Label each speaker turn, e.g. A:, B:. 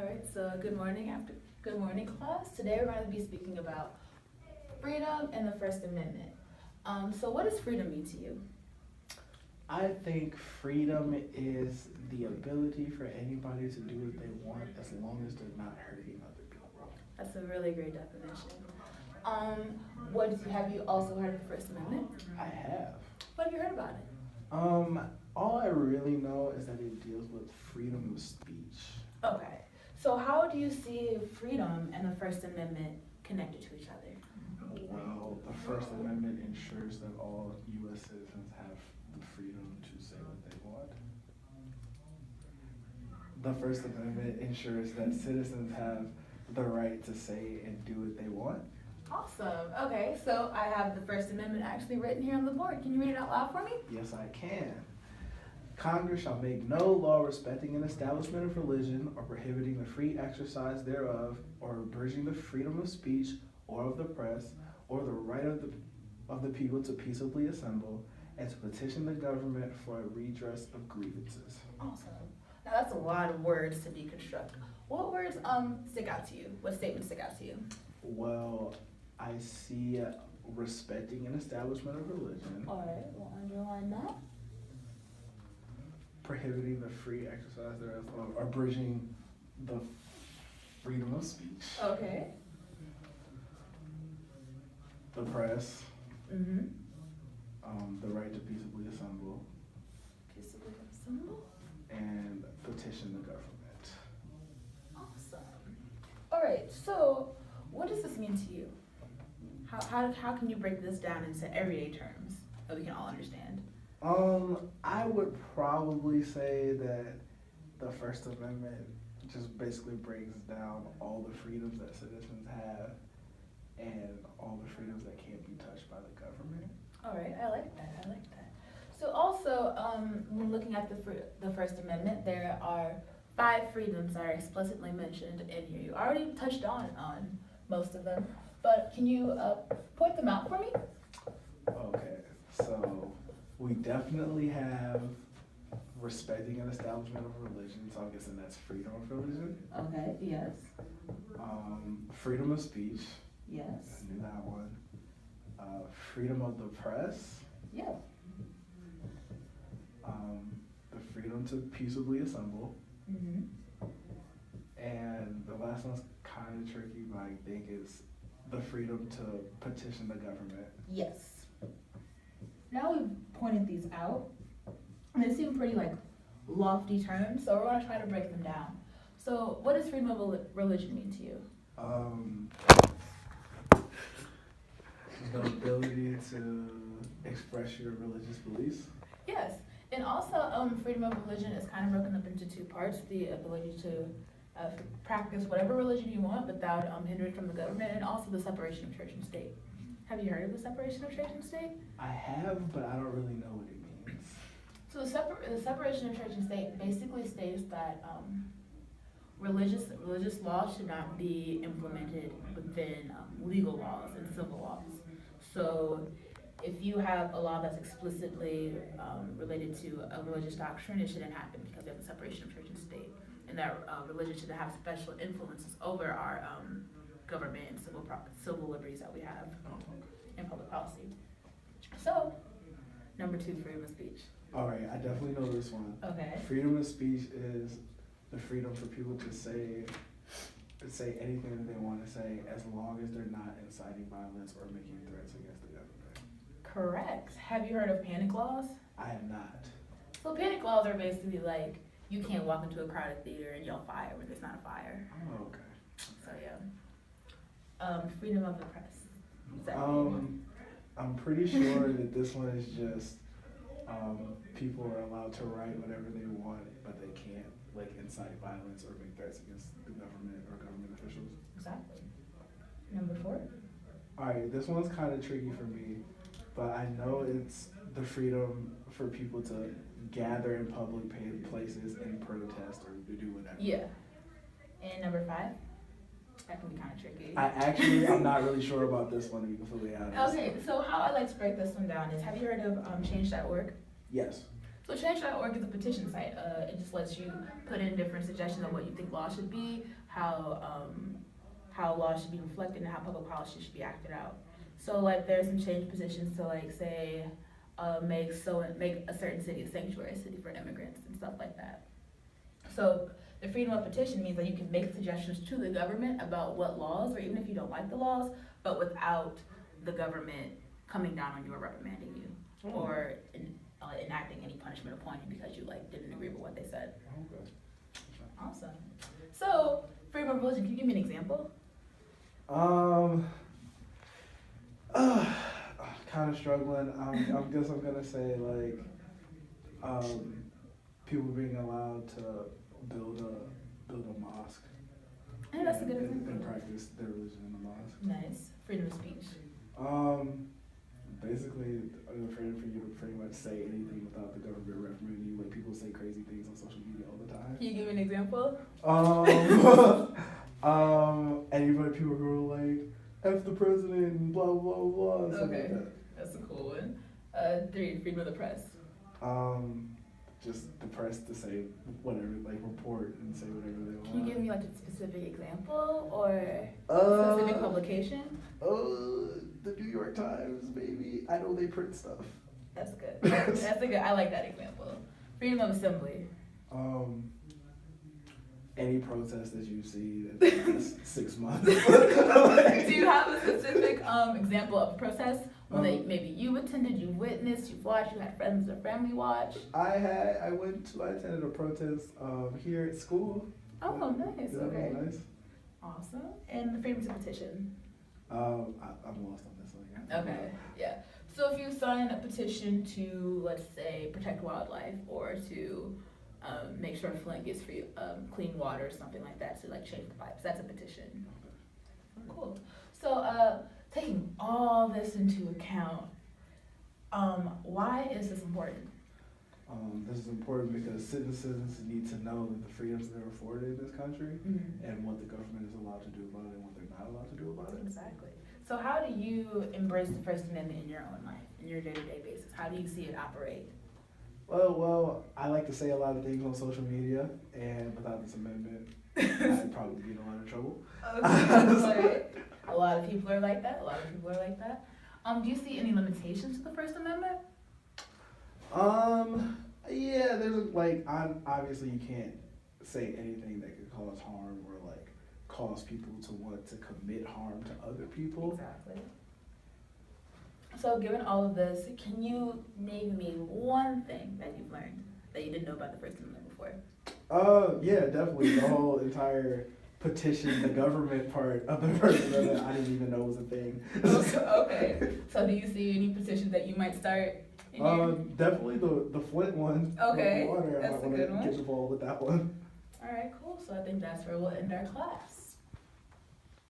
A: All right, so good morning class. Today we're going to be speaking about freedom and the First Amendment. So what does freedom mean to you?
B: I think freedom is the ability for anybody to do what they want as long as they're not hurting other people.
A: That's a really great definition. Have you also heard of the First Amendment?
B: I have.
A: What have you heard about it?
B: All I really know is that it deals with freedom of speech.
A: Okay, so how do you see freedom and the First Amendment connected to each other?
B: Well, the First Amendment ensures that all U.S. citizens have the freedom to say what they want. The First Amendment ensures that citizens have the right to say and do what they want.
A: Awesome. Okay, so I have the First Amendment actually written here on the board. Can you read it out loud for me?
B: Yes, I can. Congress shall make no law respecting an establishment of religion or prohibiting the free exercise thereof or abridging the freedom of speech or of the press or the right of the people to peaceably assemble and to petition the government for a redress of grievances.
A: Awesome. Now that's a lot of words to deconstruct. What words stick out to you? What statements stick out to you?
B: Well, I see respecting an establishment of religion.
A: All right, we'll underline that.
B: Prohibiting the free exercise thereof, or abridging the freedom of speech.
A: Okay.
B: The press.
A: Mm-hmm.
B: The right to peaceably assemble.
A: Peaceably assemble.
B: And petition the government.
A: Awesome. All right, so what does this mean to you? How can you break this down into everyday terms that we can all understand?
B: I would probably say that the First Amendment just basically breaks down all the freedoms that citizens have and all the freedoms that can't be touched by the government.
A: All right, I like that. So also, when looking at the First Amendment, there are 5 freedoms that are explicitly mentioned in here. You already touched on most of them, but can you point them out for me?
B: Okay, so we definitely have respecting an establishment of religion, so I'm guessing that's freedom of religion.
A: Okay, yes.
B: Freedom of speech.
A: Yes.
B: I knew that one. Freedom of the press.
A: Yeah.
B: The freedom to peaceably assemble.
A: Mm-hmm.
B: And the last one's kind of tricky, but I think it's the freedom to petition the government.
A: Yes. Now we've pointed these out, and they seem pretty lofty terms, so we're going to try to break them down. So what does freedom of religion mean to you?
B: The ability to express your religious beliefs.
A: Yes, and also freedom of religion is kind of broken up into 2 parts: the ability to practice whatever religion you want without hindrance from the government, and also the separation of church and state. Have you heard of the separation of church and state?
B: I have, but I don't really know what it means.
A: So the separation of church and state basically states that religious laws should not be implemented within legal laws and civil laws. So if you have a law that's explicitly related to a religious doctrine, it shouldn't happen because we have the separation of church and state, and that religion should have special influences over our government and civil liberties that we have in public policy. So, number 2, freedom of speech.
B: All right, I definitely know this one.
A: Okay.
B: Freedom of speech is the freedom for people to say anything that they want to say as long as they're not inciting violence or making threats against the government.
A: Correct. Have you heard of panic laws?
B: I have not.
A: So panic laws are basically you can't walk into a crowded theater and yell fire when there's not a fire.
B: Oh, okay.
A: So yeah. Freedom of the press.
B: I'm pretty sure that this one is just people are allowed to write whatever they want, but they can't incite violence or make threats against the government or government officials.
A: Exactly. Number 4.
B: All right, this one's kind of tricky for me, but I know it's the freedom for people to gather in public places and protest or to do whatever.
A: Yeah. And number 5. That can be kind of tricky.
B: I'm not really sure about this one, to be completely honest.
A: Okay, so how I like to break this one down is, have you heard of change.org?
B: Yes.
A: So change.org is a petition site. It just lets you put in different suggestions on what you think law should be, how laws should be reflected, and how public policy should be acted out. So like there's some change petitions to like say make a certain city a sanctuary city for immigrants and stuff like that. So the freedom of petition means that you can make suggestions to the government about what laws, or even if you don't like the laws, but without the government coming down on you or reprimanding you or enacting any punishment upon you because you like didn't agree with what they said.
B: Okay.
A: Awesome. So freedom of religion, can you give me an example?
B: Kind of struggling. I guess I'm gonna say like, people being allowed to build a mosque.
A: Yeah, that's a good
B: and
A: example.
B: practice their religion in the mosque.
A: Nice. Freedom of speech.
B: Basically, I'm afraid for you to pretty much say anything without the government reprimanding you. Like people say crazy things on social media all the time.
A: Can you give me an example?
B: Anybody, people who are like, F the president and blah, blah, blah, stuff
A: Okay.
B: like that.
A: That's a cool one. 3, freedom of the press.
B: Just the press to say whatever, like report and say whatever they want.
A: Can you give me like a specific example or
B: Uh,
A: specific publication?
B: The New York Times, maybe. I know they print stuff.
A: That's good. That's a good. I like that example. Freedom of assembly.
B: Any protest that you see that lasts 6 months.
A: Do you have a specific example of a protest? One that maybe you attended, you witnessed, you watched, you had friends or family watch?
B: I attended a protest here at school.
A: Oh, nice.
B: That
A: Okay.
B: was nice.
A: Awesome. And the freedom to petition.
B: I'm lost on this one.
A: Okay. Yeah. So if you sign a petition to, let's say, protect wildlife or to make sure Flint gets free clean water or something like that, to like change the pipes, that's a petition. Cool. So taking all this into account, why is this important?
B: This is important because citizens need to know that the freedoms that are afforded in this country and what the government is allowed to do about it and what they're not allowed to do about it.
A: Exactly. So how do you embrace the First Amendment in your own life, in your day-to-day basis? How do you see it operate?
B: Well, I like to say a lot of things on social media, and without this amendment, I'd probably be in a lot of trouble.
A: Okay. A lot of people are like that. Do you see any limitations to the First Amendment?
B: Yeah, there's like, obviously you can't say anything that could cause harm or like cause people to want to commit harm to other people.
A: Exactly. So given all of this, can you name me one thing that you've learned that you didn't know about the First Amendment before?
B: Yeah, definitely. The whole entire petition, the government part of the First Amendment, I didn't even know was a thing.
A: Okay. So do you see any petitions that you might start?
B: Definitely the Flint one.
A: Okay,
B: Water.
A: that's
B: I
A: a
B: want
A: good
B: to
A: one.
B: get involved with that one.
A: All right, cool. So I think that's where we'll end our class.